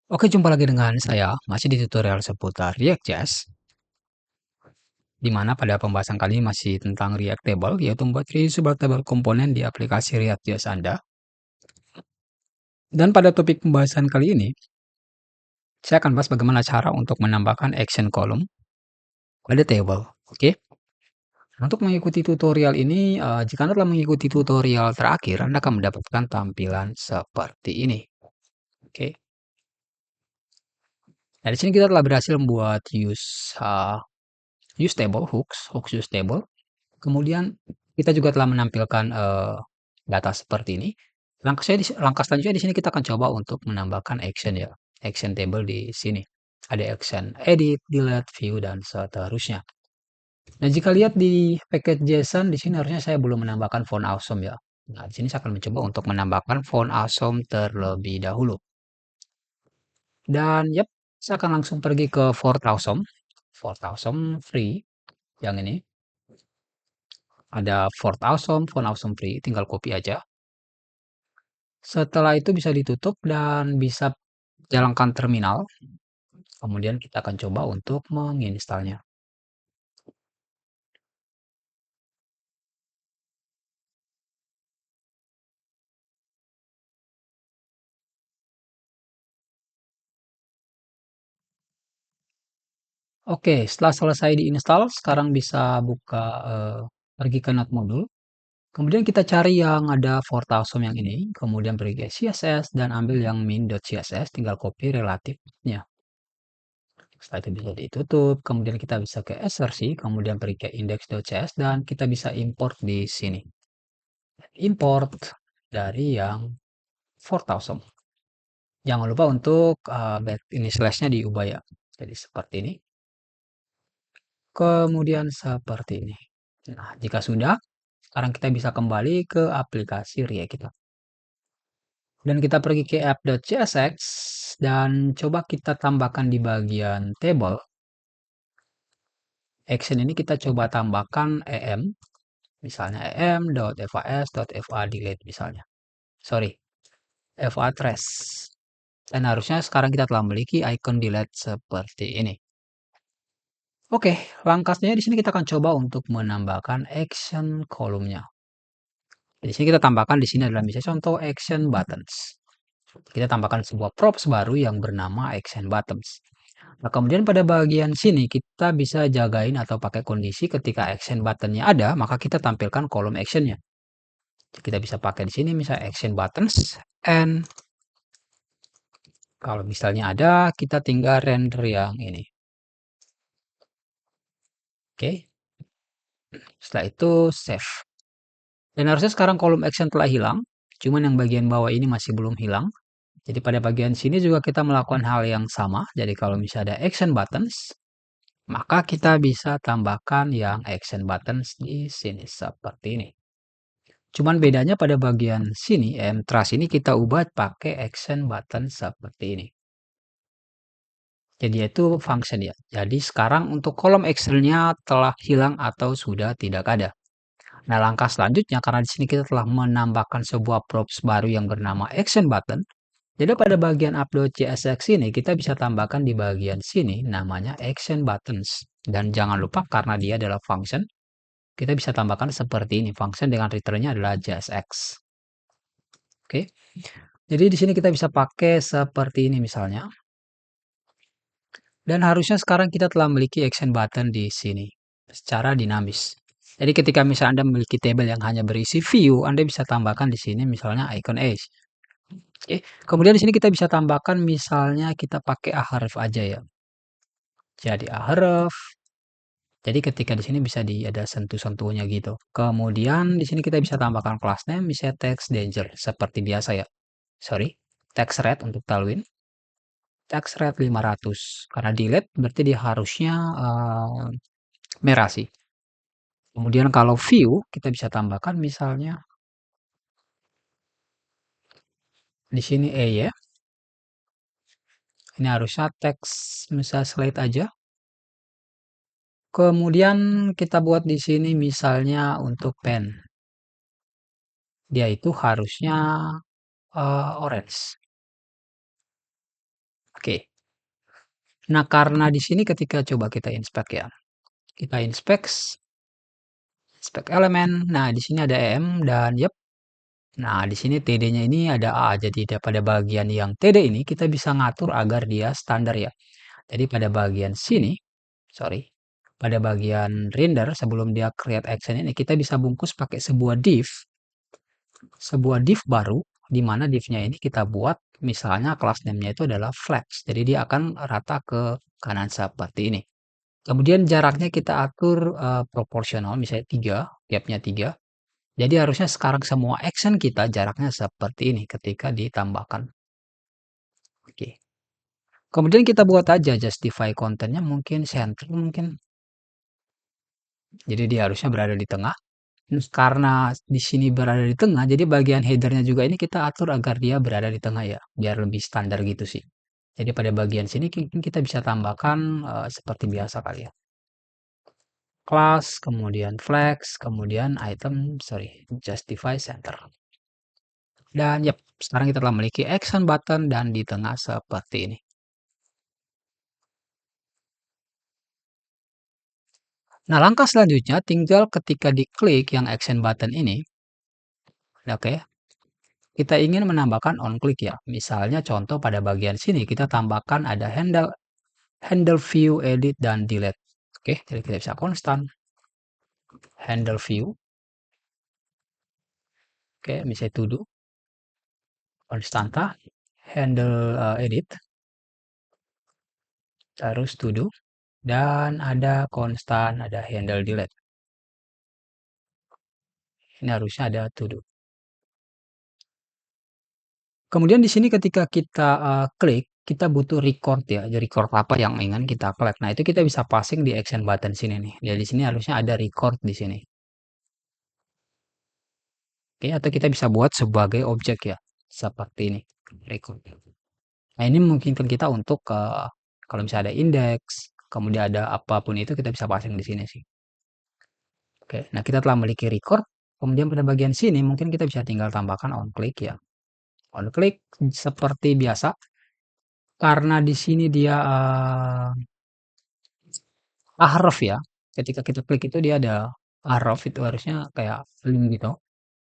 Oke, jumpa lagi dengan saya, masih di tutorial seputar React.js, di mana pada pembahasan kali ini masih tentang React Table, yaitu membuat reusable table komponen di aplikasi React.js Anda. Dan pada topik pembahasan kali ini, saya akan bahas bagaimana cara untuk menambahkan action column pada table. Oke, untuk mengikuti tutorial ini, jika Anda telah mengikuti tutorial terakhir, Anda akan mendapatkan tampilan seperti ini. Oke, nah di sini kita telah berhasil membuat use table, hooks use table. Kemudian kita juga telah menampilkan, data seperti ini. Langkah selanjutnya di sini kita akan coba untuk menambahkan action ya, action table di sini. Ada action edit, delete, view, dan seterusnya. Nah, jika lihat di package JSON di sini harusnya saya belum menambahkan font awesome ya. Nah, di sini saya akan mencoba untuk menambahkan font awesome terlebih dahulu. Dan yap, saya akan langsung pergi ke Font Awesome free yang ini. Ada Font Awesome free, tinggal copy aja. Setelah itu bisa ditutup dan bisa jalankan terminal. Kemudian kita akan coba untuk menginstalnya. Oke, setelah selesai diinstal, sekarang bisa buka pergi ke Node modul. Kemudian kita cari yang ada Fortasome yang ini, kemudian pergi ke CSS dan ambil yang min.css, tinggal copy relatifnya. Setelah itu bisa ditutup, kemudian kita bisa ke assertion, kemudian pergi ke index.cs dan kita bisa import di sini. Import dari yang Fortasome. Jangan lupa untuk ini slashnya diubah ya. Jadi seperti ini. Kemudian seperti ini. Nah, jika sudah, sekarang kita bisa kembali ke aplikasi React kita. Dan kita pergi ke app.csx dan coba kita tambahkan di bagian table. Action ini kita coba tambahkan em, misalnya em.fas.fa delete misalnya. Sorry, fa trace. Dan harusnya sekarang kita telah memiliki icon delete seperti ini. Oke, langkahnya di sini kita akan coba untuk menambahkan action kolomnya. Di sini kita tambahkan di sini adalah misalnya contoh action buttons. Kita tambahkan sebuah props baru yang bernama action buttons. Nah, kemudian pada bagian sini kita bisa jagain atau pakai kondisi ketika action buttonnya ada, maka kita tampilkan kolom actionnya. Kita bisa pakai di sini misalnya action buttons and kalau misalnya ada, kita tinggal render yang ini. Oke. Setelah itu save. Dan harusnya sekarang kolom action telah hilang, cuman yang bagian bawah ini masih belum hilang. Jadi pada bagian sini juga kita melakukan hal yang sama. Jadi kalau misalnya ada action buttons, maka kita bisa tambahkan yang action buttons di sini seperti ini. Cuman bedanya pada bagian sini, trace ini kita ubah pakai action button seperti ini. Jadi itu function ya. Jadi sekarang untuk kolom actionnya telah hilang atau sudah tidak ada. Nah, langkah selanjutnya karena di sini kita telah menambahkan sebuah props baru yang bernama action button. Jadi pada bagian upload.csx ini kita bisa tambahkan di bagian sini namanya action buttons. Dan jangan lupa karena dia adalah function, kita bisa tambahkan seperti ini. Function dengan returnnya adalah JSX. Oke. Jadi di sini kita bisa pakai seperti ini misalnya. Dan harusnya sekarang kita telah memiliki action button di sini secara dinamis. Jadi ketika misalnya Anda memiliki table yang hanya berisi view, Anda bisa tambahkan di sini misalnya icon edge. Oke. Kemudian di sini kita bisa tambahkan misalnya kita pakai ahref aja ya. Jadi ahref. Jadi ketika di sini bisa ada sentuh-sentuhnya gitu. Kemudian di sini kita bisa tambahkan class name bisa text danger seperti biasa ya. Sorry, text red untuk Tailwind. Text red 500 karena delete berarti dia harusnya merah sih. Kemudian kalau view kita bisa tambahkan misalnya di sini ya. Ini harusnya teks misalnya slide aja. Kemudian kita buat di sini misalnya untuk pen. Dia itu harusnya orange. Oke. Nah, karena di sini ketika coba kita inspect ya, kita inspect elemen. Nah, di sini ada EM dan yep. Nah, di sini TD-nya ini ada A. Jadi pada bagian yang TD ini kita bisa ngatur agar dia standar ya. Jadi pada bagian sini, sorry, pada bagian render sebelum dia create action ini kita bisa bungkus pakai sebuah div baru di mana div-nya ini kita buat misalnya class name-nya itu adalah flex. Jadi dia akan rata ke kanan seperti ini. Kemudian jaraknya kita atur proporsional misalnya 3, gap-nya 3. Jadi harusnya sekarang semua action kita jaraknya seperti ini ketika ditambahkan. Oke. Kemudian kita buat aja justify kontennya mungkin center mungkin. Jadi dia harusnya berada di tengah. Terus karena di sini berada di tengah, jadi bagian headernya juga ini kita atur agar dia berada di tengah ya, biar lebih standar gitu sih. Jadi pada bagian sini kita bisa tambahkan seperti biasa kali ya. Class, kemudian flex, kemudian item, sorry, justify center. Dan yep, sekarang kita telah memiliki action button dan di tengah seperti ini. Nah, langkah selanjutnya tinggal ketika diklik yang action button ini, oke, kita ingin menambahkan on click ya. Misalnya contoh pada bagian sini kita tambahkan ada handle handle view, edit dan delete. Oke, jadi kita bisa konstan handle view. Oke, misalnya to do konstanta handle edit terus to do dan ada konstan ada handle delete. Ini harusnya ada to do. Kemudian di sini ketika kita klik, kita butuh record ya. Jadi record apa yang ingin kita collect. Nah, itu kita bisa passing di action button sini nih. Jadi di sini harusnya ada record di sini. Oke, atau kita bisa buat sebagai objek ya. Seperti ini, record. Nah, ini memungkinkan kita untuk kalau misalnya ada indeks, kemudian ada apapun itu kita bisa passing di sini sih. Oke, nah kita telah memiliki record. Kemudian pada bagian sini mungkin kita bisa tinggal tambahkan on click ya. On click seperti biasa. Karena di sini dia ahref ya. Ketika kita klik itu dia ada ahref itu harusnya kayak link gitu.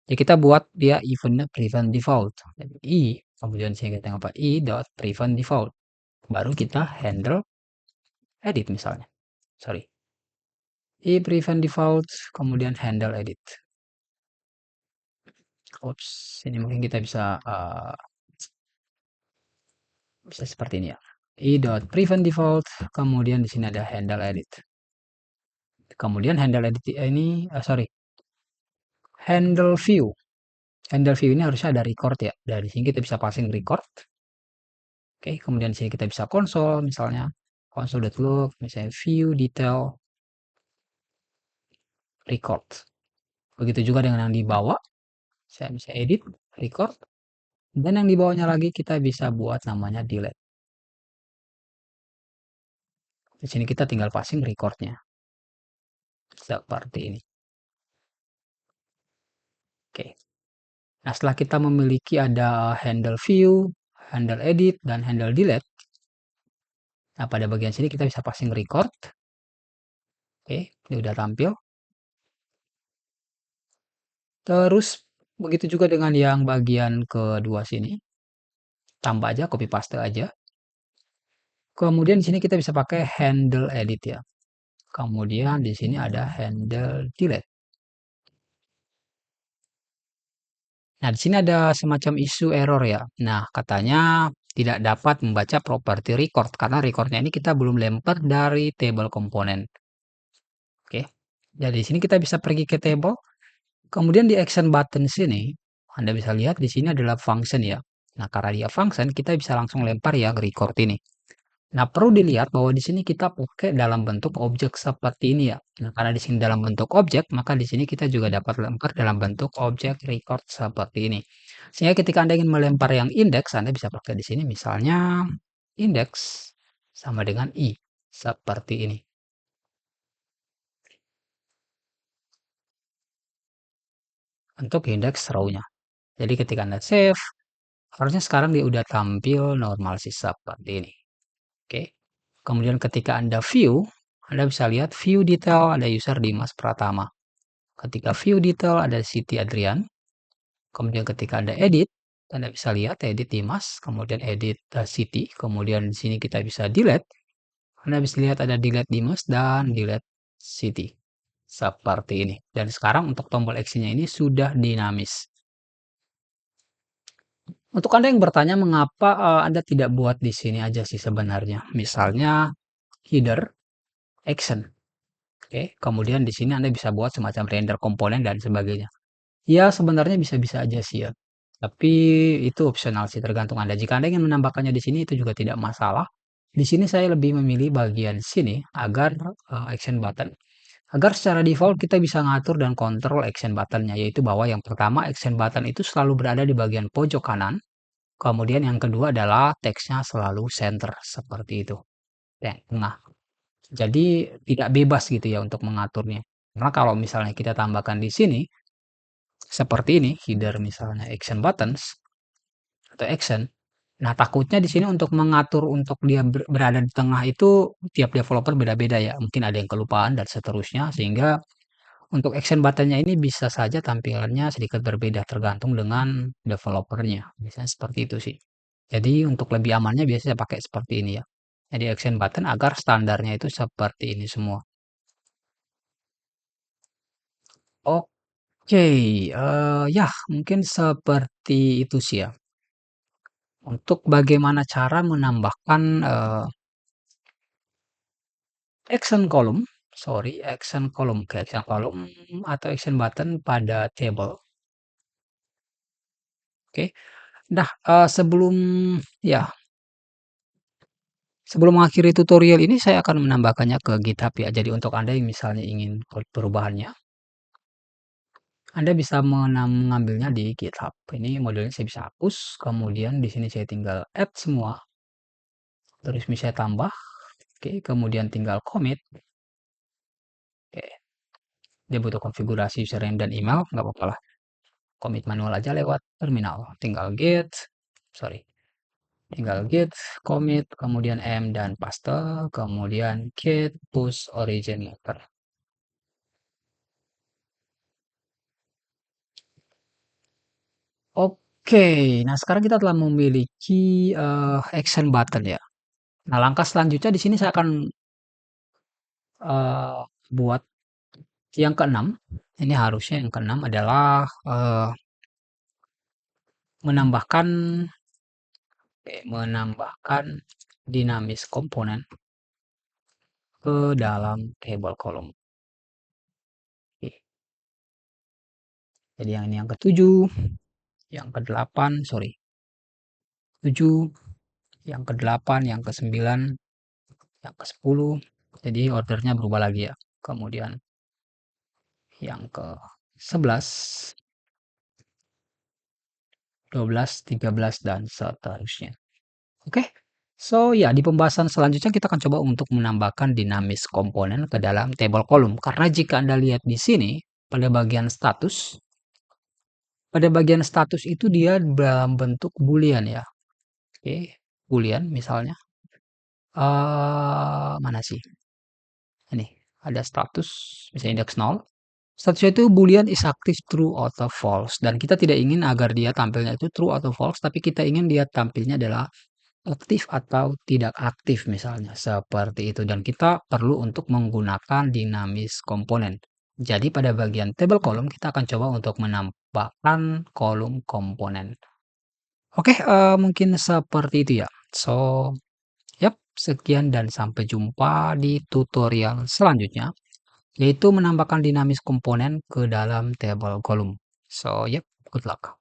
Jadi kita buat dia eventnya prevent default. Jadi i kemudian sini kita apa i dot prevent default. Baru kita handle edit misalnya. Sorry. I prevent default kemudian handle edit. Oops, ini mungkin kita bisa seperti ini ya. I dot prevent default kemudian di sini ada handle edit. Kemudian handle edit ini sorry. Handle view. Handle view ini harusnya ada record ya. Dari sini kita bisa passing record. Oke, kemudian sini kita bisa konsol misalnya. Console.log, misalnya view, detail, record. Begitu juga dengan yang di bawah. Saya bisa edit, record. Dan yang di bawahnya lagi kita bisa buat namanya delete. Di sini kita tinggal passing recordnya. Seperti ini. Oke. Nah, setelah kita memiliki ada handle view, handle edit, dan handle delete. Nah, pada bagian sini kita bisa passing record. Oke, ini udah tampil. Terus begitu juga dengan yang bagian kedua sini. Tambah aja, copy paste aja. Kemudian di sini kita bisa pakai handle edit ya. Kemudian di sini ada handle delete. Nah, di sini ada semacam isu error ya. Nah, katanya tidak dapat membaca property record karena recordnya ini kita belum lempar dari table komponen. Oke. Jadi di sini kita bisa pergi ke table. Kemudian di action button sini, Anda bisa lihat di sini adalah function ya. Nah, karena dia function, kita bisa langsung lempar ya ke record ini. Nah, perlu dilihat bahwa di sini kita pakai dalam bentuk objek seperti ini ya. Nah, karena di sini dalam bentuk objek, maka di sini kita juga dapat lempar dalam bentuk objek record seperti ini. Sehingga ketika Anda ingin melempar yang indeks, Anda bisa pakai di sini misalnya indeks sama dengan i seperti ini. Untuk indeks row-nya. Jadi ketika Anda save, harusnya sekarang dia udah tampil normal sih seperti ini. Oke. Kemudian ketika Anda view, Anda bisa lihat view detail ada user Dimas Pratama. Ketika view detail ada Siti Adrian. Kemudian ketika Anda edit, Anda bisa lihat edit Dimas, kemudian edit Siti, kemudian di sini kita bisa delete. Anda bisa lihat ada delete Dimas dan delete Siti. Seperti ini. Dan sekarang untuk tombol actionnya ini sudah dinamis. Untuk Anda yang bertanya mengapa Anda tidak buat di sini aja sih sebenarnya. Misalnya header, action. Oke, kemudian di sini Anda bisa buat semacam render komponen dan sebagainya. Ya, sebenarnya bisa-bisa aja sih ya. Tapi itu opsional sih tergantung Anda. Jika Anda ingin menambahkannya di sini itu juga tidak masalah. Di sini saya lebih memilih bagian sini agar action button. Agar secara default kita bisa ngatur dan kontrol action buttonnya, yaitu bahwa yang pertama action button itu selalu berada di bagian pojok kanan. Kemudian yang kedua adalah teksnya selalu center seperti itu. Tengah. Jadi tidak bebas gitu ya untuk mengaturnya. Karena kalau misalnya kita tambahkan di sini seperti ini, header misalnya action buttons atau action. Nah, takutnya di sini untuk mengatur untuk dia berada di tengah itu tiap developer beda-beda ya. Mungkin ada yang kelupaan dan seterusnya sehingga untuk action buttonnya ini bisa saja tampilannya sedikit berbeda tergantung dengan developernya. Biasanya seperti itu sih. Jadi untuk lebih amannya biasanya pakai seperti ini ya. Jadi action button agar standarnya itu seperti ini semua. Oke, ya mungkin seperti itu sih ya. Untuk bagaimana cara menambahkan action column, action column atau action button pada table. Oke. Nah, ya sebelum mengakhiri tutorial ini saya akan menambahkannya ke GitHub ya. Jadi untuk Anda yang misalnya ingin perubahannya, Anda bisa mengambilnya di GitHub. Ini modelnya saya bisa hapus, kemudian di sini saya tinggal add semua, terus misalnya tambah, oke, kemudian tinggal commit. Oke, dia butuh konfigurasi username dan email, nggak apa-apa lah. Commit manual aja lewat terminal. Tinggal git commit, kemudian m dan paste, kemudian git push originator. Oke, nah sekarang kita telah memiliki action button ya. Nah, langkah selanjutnya di sini saya akan buat yang keenam. Ini harusnya yang keenam adalah menambahkan dinamis komponen ke dalam table kolom. Oke. Jadi yang ini yang ketujuh, yang kedelapan, sorry, 7, yang kedelapan, yang ke-9, yang ke-10. Jadi ordernya berubah lagi ya. Kemudian yang ke-11, 12, 13 dan seterusnya. Oke. So ya, di pembahasan selanjutnya kita akan coba untuk menambahkan dinamis komponen ke dalam table kolom. Karena jika Anda lihat di sini pada bagian status itu dia dalam bentuk boolean ya. Oke, boolean misalnya. Mana sih? Ini ada status, misalnya indeks 0. Statusnya itu boolean is active true atau false. Dan kita tidak ingin agar dia tampilnya itu true atau false, tapi kita ingin dia tampilnya adalah aktif atau tidak aktif misalnya. Seperti itu. Dan kita perlu untuk menggunakan dinamis komponen. Jadi pada bagian table kolom kita akan coba untuk menambahkan kolom komponen. Oke, mungkin seperti itu ya. So, yap, sekian dan sampai jumpa di tutorial selanjutnya, yaitu menambahkan dinamis komponen ke dalam table kolom. So, yep, good luck.